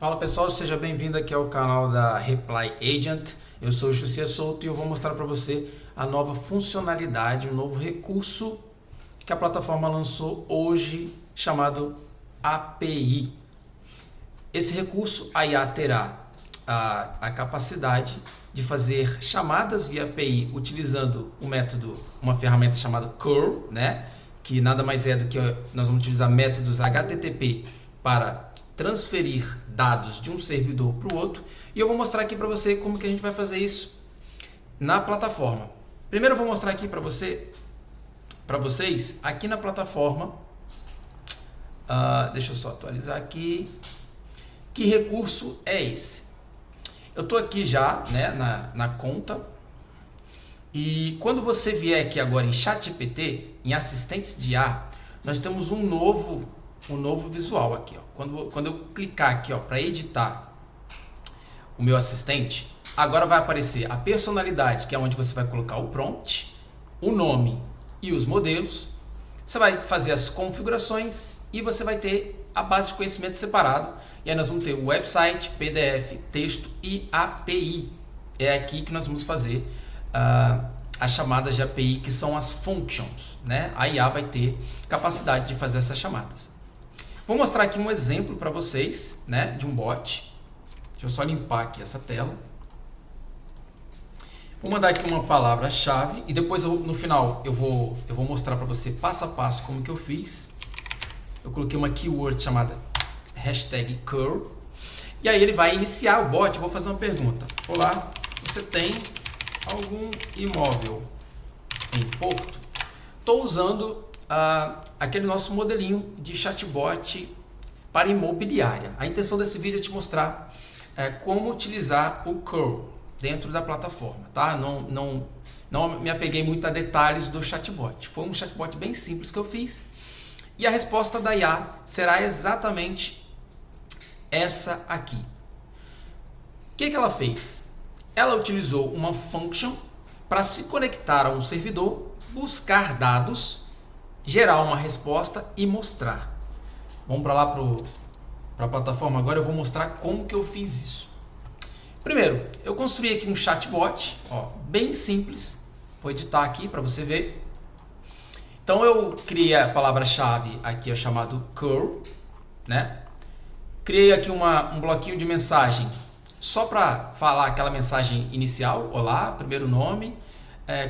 Fala pessoal, seja bem-vindo aqui ao canal da Reply Agent. Eu sou o José Souto e eu vou mostrar para você a nova funcionalidade, um novo recurso que a plataforma lançou hoje chamado API. Esse recurso, a IA terá a capacidade de fazer chamadas via API utilizando o método, uma ferramenta chamada curl, né? Que nada mais é do que nós vamos utilizar métodos HTTP para transferir dados de um servidor para o outro, e eu vou mostrar aqui para você como que a gente vai fazer isso na plataforma. Primeiro eu vou mostrar aqui para vocês aqui na plataforma. Deixa eu só atualizar aqui. Que recurso é esse? Eu estou aqui já, né, na conta, e quando você vier aqui agora em ChatGPT, em assistentes de IA, nós temos um novo visual aqui, ó. Quando eu clicar aqui, ó, para editar o meu assistente, agora vai aparecer a personalidade, que é onde você vai colocar o prompt, o nome e os modelos. Você vai fazer as configurações e você vai ter a base de conhecimento separado. E aí nós vamos ter o website, PDF, texto e API. É aqui que nós vamos fazer as chamadas de API, que são as functions, né? A IA vai ter capacidade de fazer essas chamadas. Vou mostrar aqui um exemplo para vocês, né, de um bot. Deixa eu só limpar aqui essa tela. Vou mandar aqui uma palavra-chave e depois no final eu vou mostrar para você passo a passo como que eu fiz. Eu coloquei uma keyword chamada #curl e aí ele vai iniciar o bot. Eu vou fazer uma pergunta. Olá, você tem algum imóvel em Porto? Estou usando aquele nosso modelinho de chatbot para imobiliária. A intenção desse vídeo é te mostrar como utilizar o curl dentro da plataforma, tá? Não me apeguei muito a detalhes do chatbot. Foi um chatbot bem simples que eu fiz. E a resposta da IA será exatamente essa aqui. O que ela fez? Ela utilizou uma function para se conectar a um servidor, buscar dados, gerar uma resposta e mostrar. Vamos para lá para a plataforma agora. Eu vou mostrar como que eu fiz isso. Primeiro, eu construí aqui um chatbot, ó, bem simples. Vou editar aqui para você ver. Então eu criei a palavra-chave aqui, chamado curl, né? Criei aqui um bloquinho de mensagem só para falar aquela mensagem inicial. Olá, primeiro nome,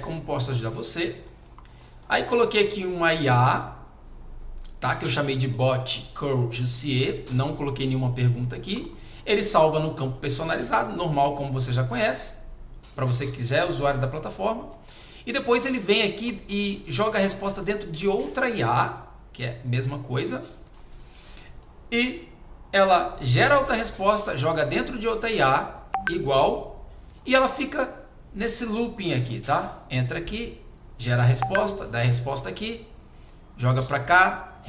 como posso ajudar você? Aí coloquei aqui uma IA, tá? Que eu chamei de bot curl Jussier, não coloquei nenhuma pergunta aqui. Ele salva no campo personalizado, normal, como você já conhece, para você que já é usuário da plataforma. E depois ele vem aqui e joga a resposta dentro de outra IA, que é a mesma coisa. E ela gera outra resposta, joga dentro de outra IA, igual. E ela fica nesse looping aqui, tá? Entra aqui, gera a resposta, dá a resposta aqui, joga para cá,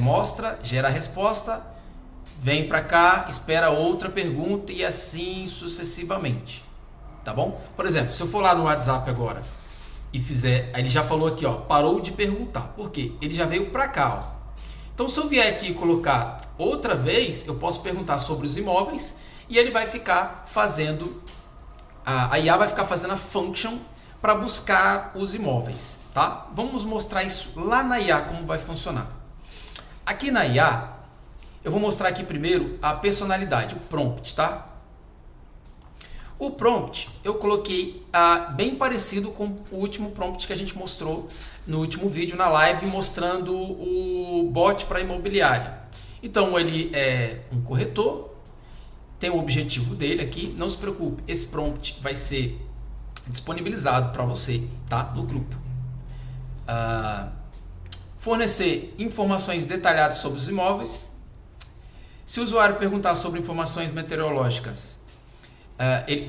mostra, gera a resposta, vem para cá, espera outra pergunta e assim sucessivamente, tá bom? Por exemplo, se eu for lá no WhatsApp agora e fizer, aí ele já falou aqui, ó, parou de perguntar. Por quê? Ele já veio para cá, ó. Então se eu vier aqui e colocar outra vez, eu posso perguntar sobre os imóveis e ele vai ficar fazendo, a IA vai ficar fazendo a function para buscar os imóveis, tá? Vamos mostrar isso lá na IA, como vai funcionar. Aqui na IA, eu vou mostrar aqui primeiro a personalidade, o prompt, tá? O prompt eu coloquei bem parecido com o último prompt que a gente mostrou no último vídeo, na live, mostrando o bot para imobiliária. Então ele é um corretor, tem o objetivo dele aqui, não se preocupe, esse prompt vai ser disponibilizado para você, tá? No grupo. Fornecer informações detalhadas sobre os imóveis. Se o usuário perguntar sobre informações meteorológicas,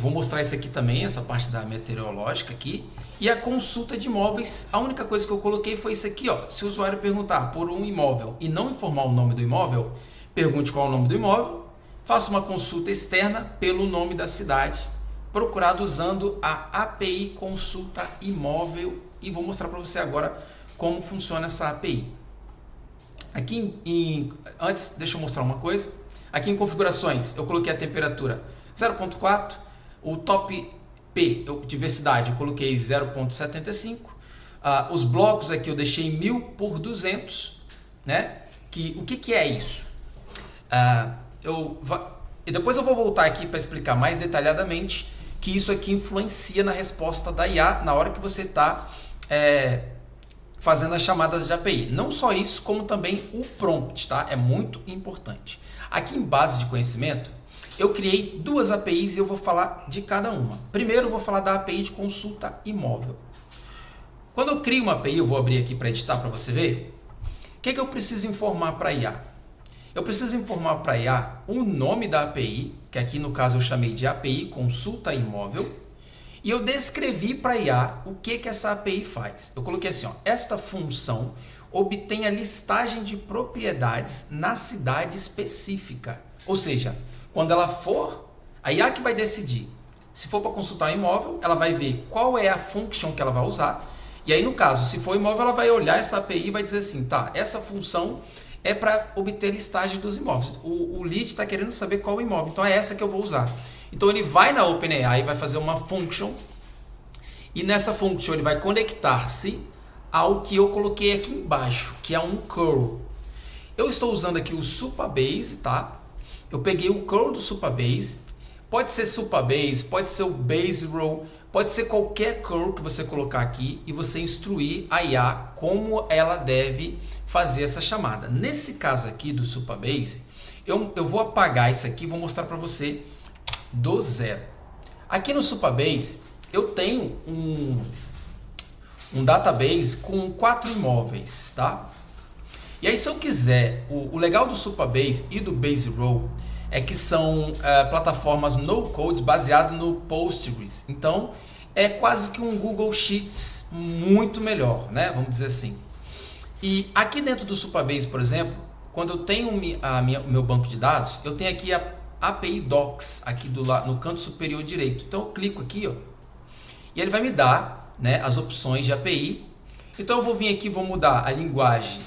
vou mostrar isso aqui também, essa parte da meteorológica aqui. E a consulta de imóveis, a única coisa que eu coloquei foi isso aqui, ó. Se o usuário perguntar por um imóvel e não informar o nome do imóvel, pergunte qual é o nome do imóvel, faça uma consulta externa pelo nome da cidade, procurado usando a API Consulta Imóvel, e vou mostrar para você agora como funciona essa API. Aqui antes, deixa eu mostrar uma coisa. Aqui em configurações, eu coloquei a temperatura 0.4, o top P, diversidade, eu coloquei 0.75, os blocos aqui eu deixei 1000 por 200, né? O que é isso? E depois eu vou voltar aqui para explicar mais detalhadamente que isso aqui influencia na resposta da IA na hora que você está fazendo as chamadas de API. Não só isso, como também o prompt, tá? É muito importante. Aqui em base de conhecimento, eu criei duas APIs e eu vou falar de cada uma. Primeiro eu vou falar da API de consulta imóvel. Quando eu crio uma API, eu vou abrir aqui para editar para você ver, o que eu preciso informar para a IA? Eu preciso informar para a IA o nome da API, que aqui no caso eu chamei de API consulta imóvel, e eu descrevi para a IA o que essa API faz. Eu coloquei assim, ó, esta função obtém a listagem de propriedades na cidade específica. Ou seja, quando ela for, a IA que vai decidir. Se for para consultar imóvel, ela vai ver qual é a function que ela vai usar. E aí, no caso, se for imóvel, ela vai olhar essa API e vai dizer assim, tá, essa função é para obter listagem dos imóveis. O lead está querendo saber qual é o imóvel, então é essa que eu vou usar. Então ele vai na OpenAI e vai fazer uma function, e nessa function ele vai conectar-se ao que eu coloquei aqui embaixo, que é um curl. Eu estou usando aqui o Supabase, tá? Eu peguei o curl do Supabase, pode ser Supabase, pode ser o Base Row, pode ser qualquer curl que você colocar aqui e você instruir a IA como ela deve fazer essa chamada. Nesse caso aqui do Supabase, eu vou apagar isso aqui e vou mostrar para você do zero. Aqui no Supabase, eu tenho um database com 4 imóveis, tá? E aí, se eu quiser, o legal do Supabase e do Base Row é que são plataformas no-code baseadas no Postgres. Então, é quase que um Google Sheets muito melhor, né? Vamos dizer assim. E aqui dentro do Supabase, por exemplo, quando eu tenho o meu banco de dados, eu tenho aqui a API Docs, aqui no canto superior direito. Então, eu clico aqui, ó, e ele vai me dar, né, as opções de API. Então, eu vou vir aqui e vou mudar a linguagem.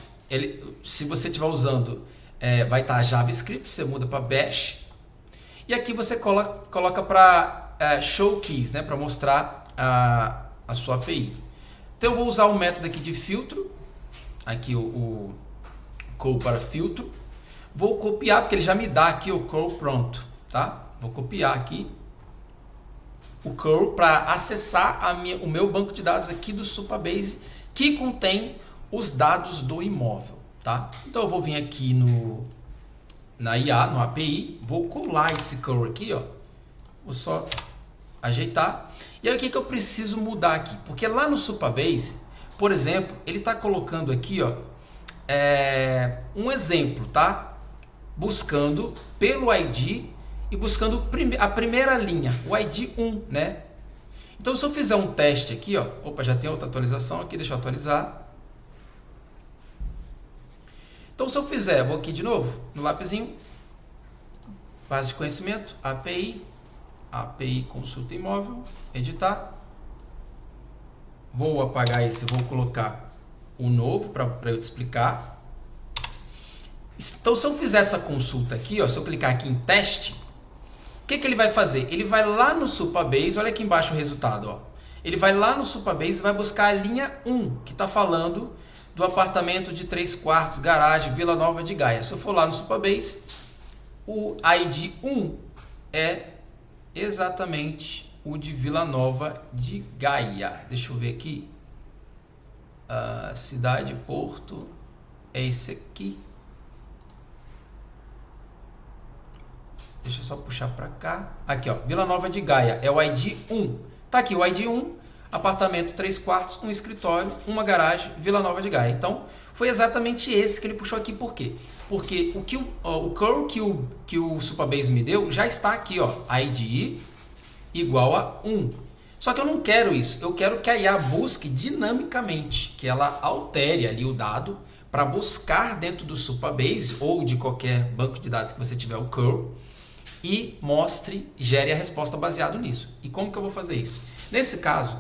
Se você estiver usando, vai estar JavaScript, você muda para Bash. E aqui você coloca para Show Keys, né, para mostrar a sua API. Então, eu vou usar o método aqui de filtro. Aqui o curl para filtro. Vou copiar, porque ele já me dá aqui o curl pronto, tá? Vou copiar aqui o curl para acessar o meu banco de dados aqui do Supabase, que contém os dados do imóvel, tá? Então eu vou vir aqui na IA, no API, vou colar esse curl aqui, ó. Vou só ajeitar. E aí o que eu preciso mudar aqui? Porque lá no Supabase, por exemplo, ele está colocando aqui, ó, um exemplo, tá? Buscando pelo ID e buscando a primeira linha, o ID 1, né? Então, se eu fizer um teste aqui, ó, opa, já tem outra atualização aqui, deixa eu atualizar. Então, se eu fizer, vou aqui de novo, no lapisinho, base de conhecimento, API consulta imóvel, editar. Vou apagar esse, vou colocar o novo para eu te explicar. Então, se eu fizer essa consulta aqui, ó, se eu clicar aqui em teste, o que ele vai fazer? Ele vai lá no Supabase, olha aqui embaixo o resultado, ó. Ele vai lá no Supabase e vai buscar a linha 1, que está falando do apartamento de 3 quartos, garagem, Vila Nova de Gaia. Se eu for lá no Supabase, o ID 1 é exatamente o de Vila Nova de Gaia. Deixa eu ver aqui. Cidade, Porto, é esse aqui. Deixa eu só puxar para cá. Aqui, ó, Vila Nova de Gaia, é o ID 1. Tá aqui o ID 1, apartamento 3 quartos, um escritório, uma garagem, Vila Nova de Gaia. Então, foi exatamente esse que ele puxou aqui. Por quê? Porque o curl que o Supabase me deu já está aqui, ó, ID igual a 1. Só que eu não quero isso. Eu quero que a IA busque dinamicamente, que ela altere ali o dado para buscar dentro do Supabase ou de qualquer banco de dados que você tiver o curl e gere a resposta baseado nisso. E como que eu vou fazer isso? Nesse caso,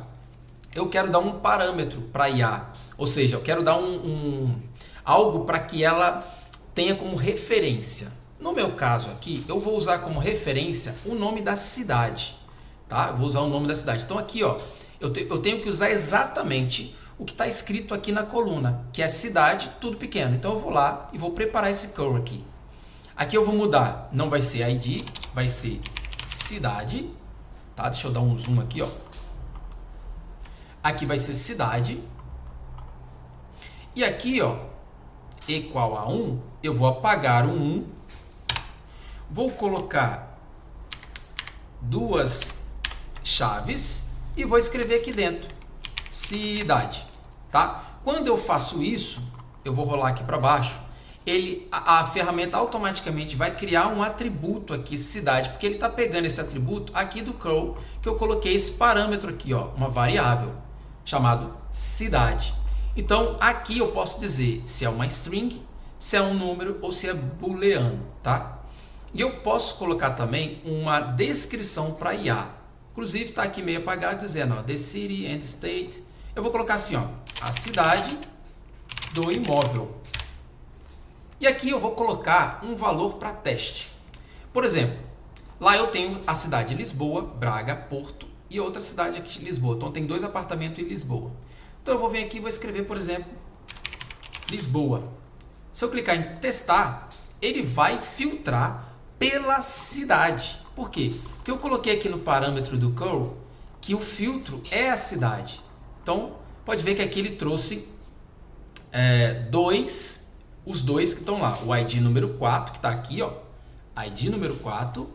eu quero dar um parâmetro para a IA, ou seja, eu quero dar algo para que ela tenha como referência. No meu caso aqui, eu vou usar como referência o nome da cidade, tá? Eu vou usar o nome da cidade. Então aqui, ó, eu tenho que usar exatamente o que está escrito aqui na coluna, que é cidade, tudo pequeno. Então eu vou lá e vou preparar esse curl aqui. Aqui eu vou mudar, não vai ser ID, vai ser cidade, tá? Deixa eu dar um zoom aqui, ó. Aqui vai ser cidade. E aqui, ó, igual a 1, eu vou apagar o 1. Vou colocar duas chaves e vou escrever aqui dentro, cidade, tá? Quando eu faço isso, eu vou rolar aqui para baixo, a ferramenta automaticamente vai criar um atributo aqui, cidade, porque ele está pegando esse atributo aqui do curl, que eu coloquei esse parâmetro aqui, ó, uma variável, chamado cidade. Então, aqui eu posso dizer se é uma string, se é um número ou se é booleano, tá? E eu posso colocar também uma descrição para IA. Inclusive está aqui meio apagado dizendo, ó, the city and state. Eu vou colocar assim, ó, a cidade do imóvel. E aqui eu vou colocar um valor para teste. Por exemplo, lá eu tenho a cidade de Lisboa, Braga, Porto e outra cidade aqui de Lisboa. Então tem 2 apartamentos em Lisboa. Então eu vou vir aqui e vou escrever, por exemplo, Lisboa. Se eu clicar em testar, ele vai filtrar pela cidade. Por quê? Porque eu coloquei aqui no parâmetro do curl que o filtro é a cidade. Então, pode ver que aqui ele trouxe os dois que estão lá. O ID número 4, que está aqui, ó. ID número 4,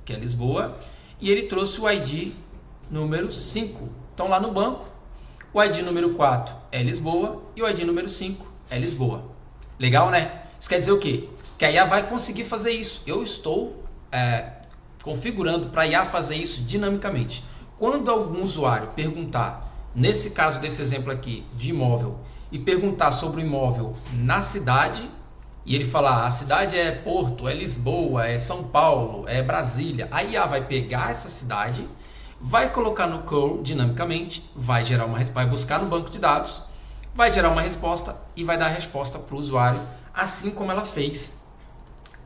que é Lisboa. E ele trouxe o ID número 5. Então, lá no banco, o ID número 4 é Lisboa e o ID número 5 é Lisboa. Legal, né? Isso quer dizer o quê? Que a IA vai conseguir fazer isso. Eu estou configurando para a IA fazer isso dinamicamente. Quando algum usuário perguntar, nesse caso desse exemplo aqui de imóvel, e perguntar sobre o imóvel na cidade, e ele falar, a cidade é Porto, é Lisboa, é São Paulo, é Brasília, a IA vai pegar essa cidade, vai colocar no curl dinamicamente, vai buscar no banco de dados, vai gerar uma resposta e vai dar a resposta para o usuário, assim como ela fez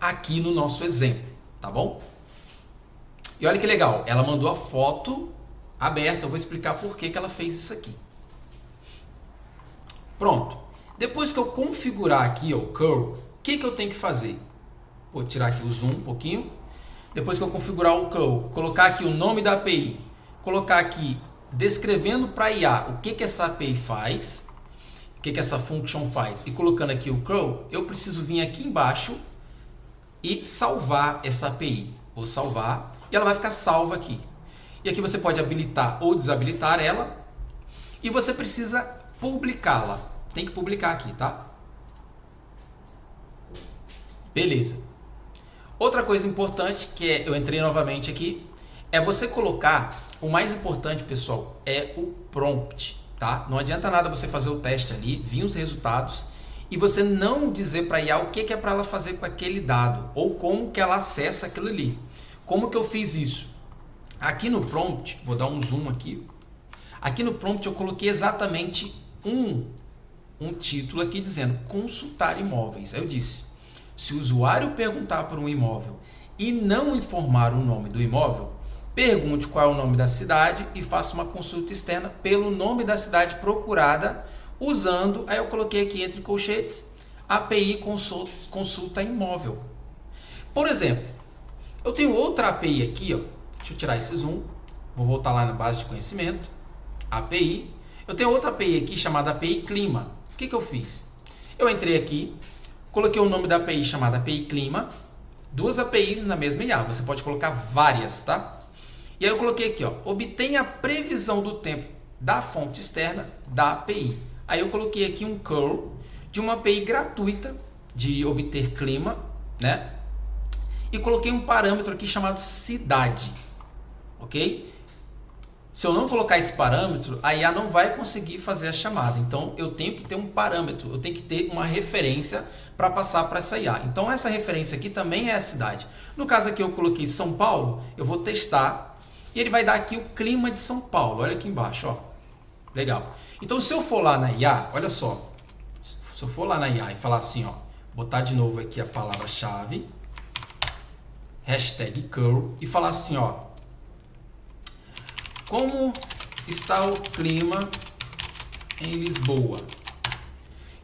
aqui no nosso exemplo, tá bom? E olha que legal, ela mandou a foto aberta, eu vou explicar por que ela fez isso aqui. Pronto. Depois que eu configurar aqui ó, o curl, o que eu tenho que fazer? Vou tirar aqui o zoom um pouquinho. Depois que eu configurar o curl, colocar aqui o nome da API, colocar aqui descrevendo para a IA o que essa API faz, o que essa function faz, e colocando aqui o curl, eu preciso vir aqui embaixo e salvar essa API. Vou salvar e ela vai ficar salva aqui. E aqui você pode habilitar ou desabilitar ela e você precisa publicá-la. Tem que publicar aqui, tá? Beleza. Outra coisa importante que eu entrei novamente aqui é você colocar, o mais importante, pessoal, é o prompt, tá? Não adianta nada você fazer o teste ali, vir os resultados e você não dizer para a IA o que é para ela fazer com aquele dado ou como que ela acessa aquilo ali. Como que eu fiz isso? Aqui no prompt, vou dar um zoom aqui. Aqui no prompt eu coloquei exatamente um título aqui dizendo consultar imóveis. Aí eu disse, se o usuário perguntar por um imóvel e não informar o nome do imóvel, pergunte qual é o nome da cidade e faça uma consulta externa pelo nome da cidade procurada usando, aí eu coloquei aqui entre colchetes, API consulta imóvel. Por exemplo, eu tenho outra API aqui, ó. Deixa eu tirar esse zoom, vou voltar lá na base de conhecimento, API. Eu tenho outra API aqui chamada API Clima. O que eu fiz? Eu entrei aqui, coloquei o nome da API chamada API Clima, 2 APIs na mesma IA, você pode colocar várias, tá? E aí eu coloquei aqui, ó, obtenha a previsão do tempo da fonte externa da API. Aí eu coloquei aqui um curl de uma API gratuita de obter clima, né? E coloquei um parâmetro aqui chamado cidade, ok? Se eu não colocar esse parâmetro, a IA não vai conseguir fazer a chamada. Então, eu tenho que ter um parâmetro, eu tenho que ter uma referência para passar para essa IA. Então, essa referência aqui também é a cidade. No caso aqui, eu coloquei São Paulo, eu vou testar e ele vai dar aqui o clima de São Paulo. Olha aqui embaixo, ó. Legal. Então, se eu for lá na IA, olha só. Se eu for lá na IA e falar assim, ó, botar de novo aqui a palavra-chave, hashtag curl e falar assim, ó, como está o clima em Lisboa?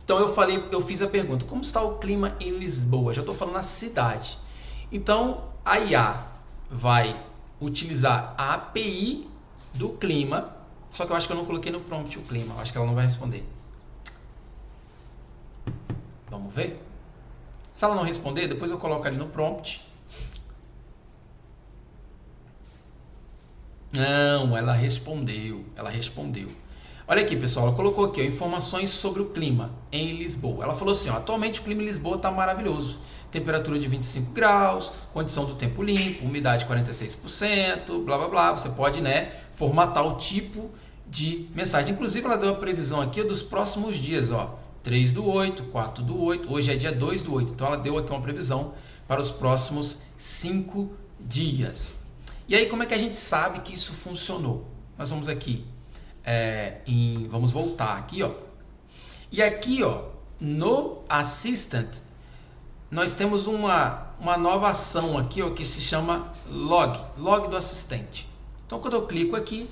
Então eu fiz a pergunta, como está o clima em Lisboa? Já estou falando a cidade. Então a IA vai utilizar a API do clima, só que eu acho que eu não coloquei no prompt o clima, eu acho que ela não vai responder. Vamos ver? Se ela não responder, depois eu coloco ali no prompt. Não, ela respondeu. Olha aqui, pessoal, ela colocou aqui, ó, informações sobre o clima em Lisboa. Ela falou assim, ó, atualmente o clima em Lisboa está maravilhoso. Temperatura de 25 graus, condição do tempo limpo, umidade 46%, blá blá blá. Você pode, né, formatar o tipo de mensagem. Inclusive, ela deu a previsão aqui dos próximos dias, ó. 3/8, 4/8, hoje é dia 2/8. Então ela deu aqui uma previsão para os próximos 5 dias. E aí, como é que a gente sabe que isso funcionou? Nós vamos aqui, vamos voltar aqui, ó. E aqui, ó, no Assistant, nós temos uma nova ação aqui, ó, que se chama log do assistente. Então, quando eu clico aqui,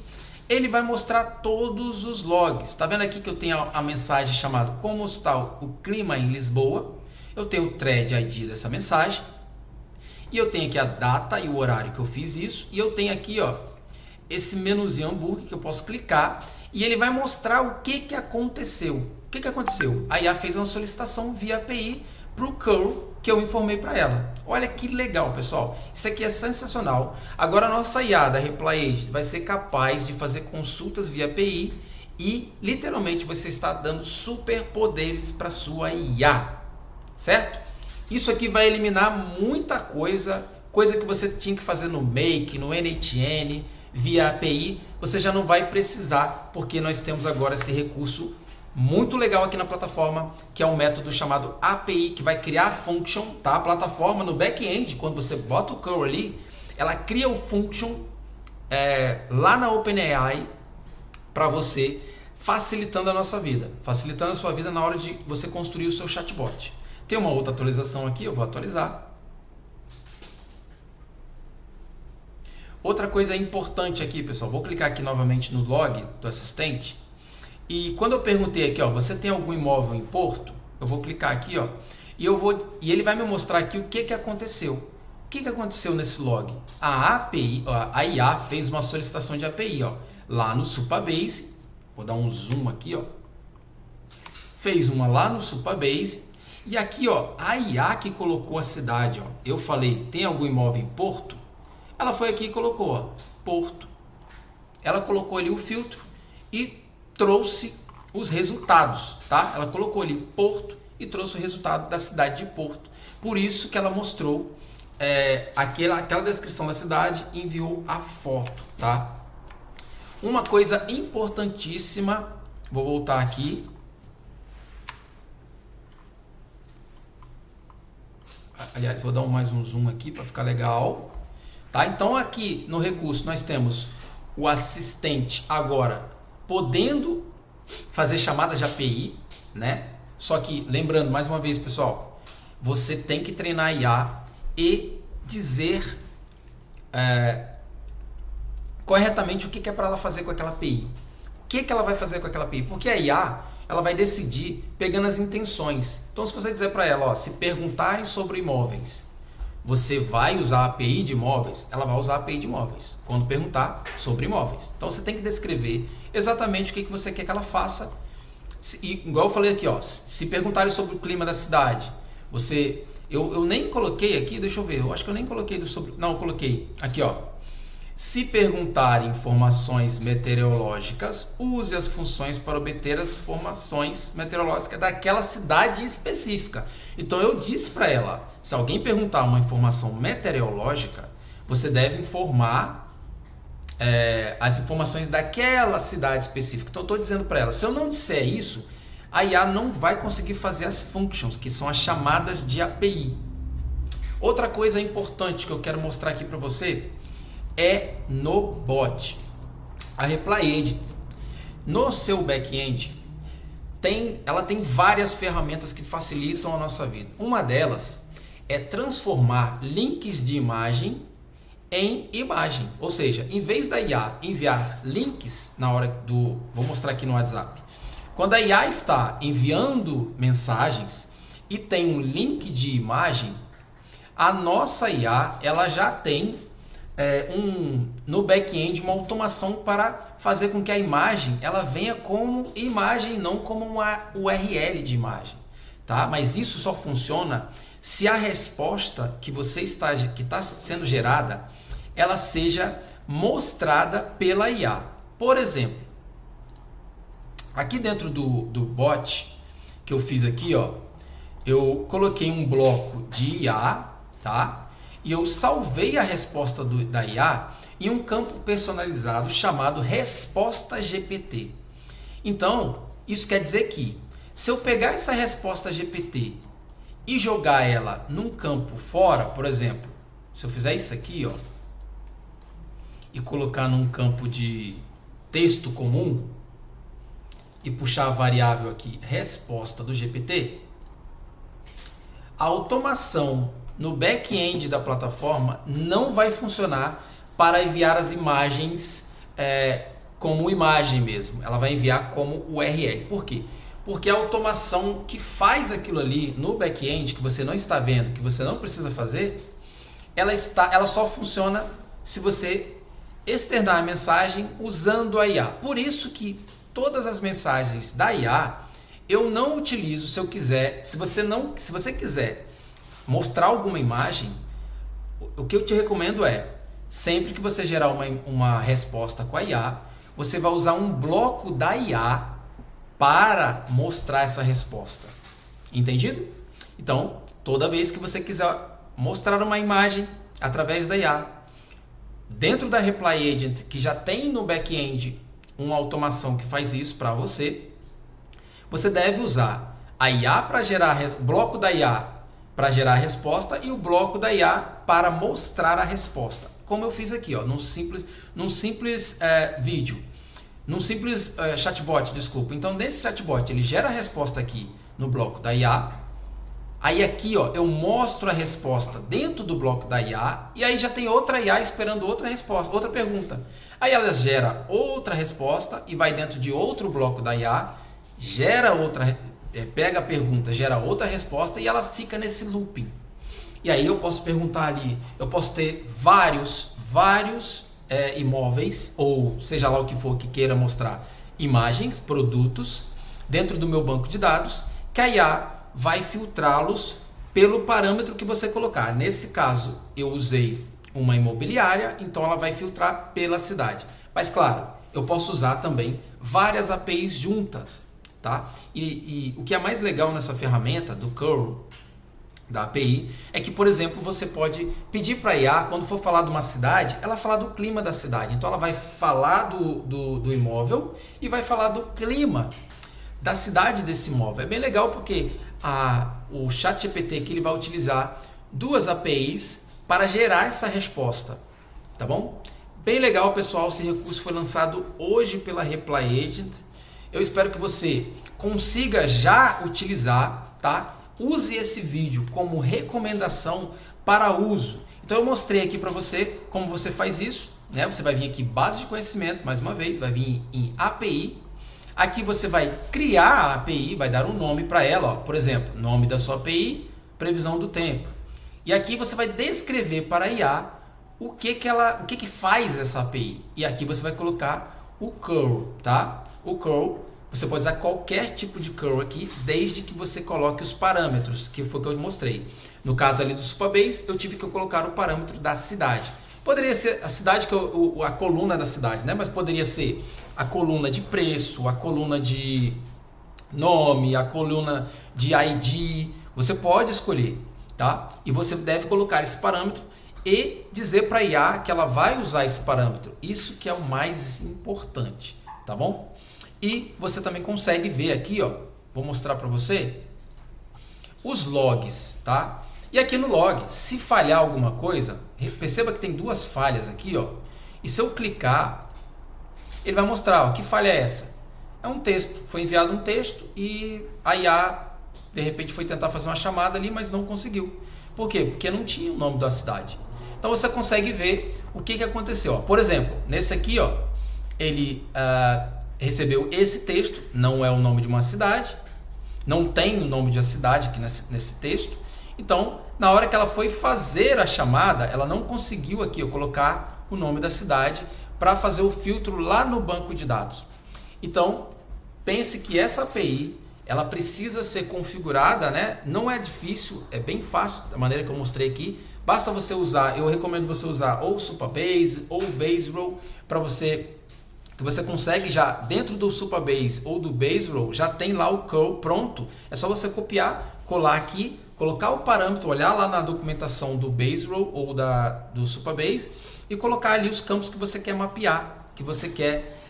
ele vai mostrar todos os logs. Tá vendo aqui que eu tenho a mensagem chamada como está o clima em Lisboa? Eu tenho o thread ID dessa mensagem. E eu tenho aqui a data e o horário que eu fiz isso. E eu tenho aqui, ó, esse menuzinho hambúrguer que eu posso clicar. E ele vai mostrar o que aconteceu. O que aconteceu? A IA fez uma solicitação via API para o curl que eu informei para ela. Olha que legal, pessoal. Isso aqui é sensacional. Agora a nossa IA da Reply Agent vai ser capaz de fazer consultas via API e literalmente você está dando superpoderes para sua IA. Certo? Isso aqui vai eliminar muita coisa que você tinha que fazer no Make, no NHN, via API, você já não vai precisar, porque nós temos agora esse recurso muito legal aqui na plataforma, que é um método chamado API, que vai criar a function, tá? A plataforma no back-end, quando você bota o curl ali, ela cria o function lá na OpenAI para você, facilitando a nossa vida, facilitando a sua vida na hora de você construir o seu chatbot. Tem uma outra atualização aqui, eu vou atualizar. Outra coisa importante aqui, pessoal, vou clicar aqui novamente no log do assistente. E quando eu perguntei aqui, ó, você tem algum imóvel em Porto? Eu vou clicar aqui, ó, e ele vai me mostrar aqui o que aconteceu. O que aconteceu nesse log? A API, a IA fez uma solicitação de API, ó, lá no Supabase. Vou dar um zoom aqui, ó. Fez uma lá no Supabase. E aqui, ó, a IA que colocou a cidade, ó. Eu falei, tem algum imóvel em Porto? Ela foi aqui e colocou, ó, Porto. Ela colocou ali o filtro e trouxe os resultados, tá? Ela colocou ali Porto e trouxe o resultado da cidade de Porto. Por isso que ela mostrou aquela descrição da cidade e enviou a foto, tá? Uma coisa importantíssima, vou voltar aqui. Aliás, vou dar mais um zoom aqui para ficar legal. Tá? Então aqui no recurso nós temos o assistente agora podendo fazer chamadas de API, né? Só que lembrando mais uma vez, pessoal, você tem que treinar a IA e dizer corretamente o que é para ela fazer com aquela API. O que ela vai fazer com aquela API? Porque a IA ela vai decidir pegando as intenções. Então, se você dizer para ela, ó, se perguntarem sobre imóveis, você vai usar a API de imóveis? Ela vai usar a API de imóveis quando perguntar sobre imóveis. Então, você tem que descrever exatamente o que você quer que ela faça. E, igual eu falei aqui, ó, se perguntarem sobre o clima da cidade, eu nem coloquei aqui, deixa eu ver, eu acho que eu nem coloquei sobre... Não, eu coloquei aqui, ó. Se perguntarem informações meteorológicas, use as funções para obter as informações meteorológicas daquela cidade específica. Então eu disse para ela, se alguém perguntar uma informação meteorológica, você deve informar as informações daquela cidade específica. Então eu estou dizendo para ela, se eu não disser isso, a IA não vai conseguir fazer as functions, que são as chamadas de API. Outra coisa importante que eu quero mostrar aqui para você é no bot. A Reply Agent, no seu back-end, ela tem várias ferramentas que facilitam a nossa vida. Uma delas é transformar links de imagem em imagem. Ou seja, em vez da IA enviar links na hora do... Vou mostrar aqui no WhatsApp. Quando a IA está enviando mensagens e tem um link de imagem, a nossa IA ela já tem no back-end uma automação para fazer com que a imagem ela venha como imagem, não como uma URL de imagem, tá? Mas isso só funciona se a resposta que está sendo gerada ela seja mostrada pela IA. Por exemplo, aqui dentro do bot que eu fiz aqui, ó, eu coloquei um bloco de IA, tá? E eu salvei a resposta da IA em um campo personalizado chamado Resposta GPT. Então, isso quer dizer que se eu pegar essa resposta GPT e jogar ela num campo fora, por exemplo, se eu fizer isso aqui, ó, e colocar num campo de texto comum e puxar a variável aqui, resposta do GPT, a automação no back-end da plataforma não vai funcionar para enviar as imagens como imagem mesmo. Ela vai enviar como URL. Por quê? Porque a automação que faz aquilo ali no back-end, que você não está vendo, que você não precisa fazer, ela só funciona se você externar a mensagem usando a IA. Por isso que todas as mensagens da IA eu não utilizo se você quiser mostrar alguma imagem, o que eu te recomendo é, sempre que você gerar uma resposta com a IA, você vai usar um bloco da IA para mostrar essa resposta. Entendido? Então, toda vez que você quiser mostrar uma imagem através da IA, dentro da Reply Agent, que já tem no back-end uma automação que faz isso para você, você deve usar a IA para gerar o bloco da IA para gerar a resposta e o bloco da IA para mostrar a resposta. Como eu fiz aqui, ó, num simples vídeo, num simples chatbot, desculpa. Então, nesse chatbot, ele gera a resposta aqui no bloco da IA. Aí aqui, ó, eu mostro a resposta dentro do bloco da IA e aí já tem outra IA esperando outra resposta, outra pergunta. Aí ela gera outra resposta e vai dentro de outro bloco da IA, gera outra, pega a pergunta, gera outra resposta e ela fica nesse looping. E aí eu posso perguntar ali, eu posso ter vários imóveis, ou seja lá o que for que queira mostrar imagens, produtos, dentro do meu banco de dados, que a IA vai filtrá-los pelo parâmetro que você colocar. Nesse caso, eu usei uma imobiliária, então ela vai filtrar pela cidade. Mas claro, eu posso usar também várias APIs juntas, tá? E o que é mais legal nessa ferramenta do Curl, da API, é que, por exemplo, você pode pedir para a IA, quando for falar de uma cidade, ela falar do clima da cidade. Então ela vai falar do imóvel e vai falar do clima da cidade desse imóvel. É bem legal porque o ChatGPT que ele vai utilizar duas APIs para gerar essa resposta, tá bom? Bem legal, pessoal. Esse recurso foi lançado hoje pela Reply Agent. Eu espero que você consiga já utilizar, tá? Use esse vídeo como recomendação para uso. Então eu mostrei aqui para você como você faz isso, né? Você vai vir aqui base de conhecimento, mais uma vez, vai vir em API. Aqui você vai criar a API, vai dar um nome para ela, ó. Por exemplo, nome da sua API, previsão do tempo. E aqui você vai descrever para a IA o que faz essa API. E aqui você vai colocar o curl, tá? O curl, você pode usar qualquer tipo de curl aqui, desde que você coloque os parâmetros, que foi o que eu mostrei. No caso ali do Supabase, eu tive que colocar o parâmetro da cidade. Poderia ser a cidade, a coluna da cidade, né? Mas poderia ser a coluna de preço, a coluna de nome, a coluna de ID. Você pode escolher, tá? E você deve colocar esse parâmetro e dizer para a IA que ela vai usar esse parâmetro. Isso que é o mais importante, tá bom? E você também consegue ver aqui, ó, vou mostrar para você os logs, tá? E aqui no log, se falhar alguma coisa, perceba que tem duas falhas aqui, ó. E se eu clicar, ele vai mostrar, ó, que falha é essa? É um texto, foi enviado um texto e a IA de repente foi tentar fazer uma chamada ali, mas não conseguiu. Por quê? Porque não tinha o nome da cidade. Então você consegue ver o que aconteceu. Ó. Por exemplo, nesse aqui, ó, ele recebeu esse texto, não é o nome de uma cidade, não tem o nome de uma cidade aqui nesse texto. Então, na hora que ela foi fazer a chamada, ela não conseguiu aqui colocar o nome da cidade para fazer o filtro lá no banco de dados. Então, pense que essa API, ela precisa ser configurada, né? Não é difícil, é bem fácil, da maneira que eu mostrei aqui. Basta você usar, eu recomendo você usar ou Supabase ou Baseball, para você, que você consegue já, dentro do Supabase ou do Baseball, já tem lá o curl pronto. É só você copiar, colar aqui, colocar o parâmetro, olhar lá na documentação do Baseball ou do Supabase e colocar ali os campos que você quer mapear, que você quer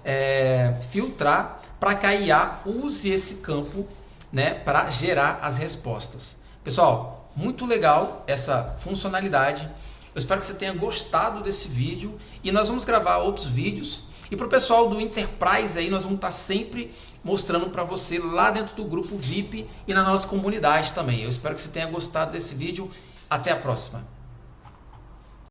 filtrar, para que a IA use esse campo, né, para gerar as respostas. Pessoal, muito legal essa funcionalidade. Eu espero que você tenha gostado desse vídeo e nós vamos gravar outros vídeos. E para o pessoal do Enterprise aí, nós vamos estar sempre mostrando para você lá dentro do grupo VIP e na nossa comunidade também. Eu espero que você tenha gostado desse vídeo. Até a próxima.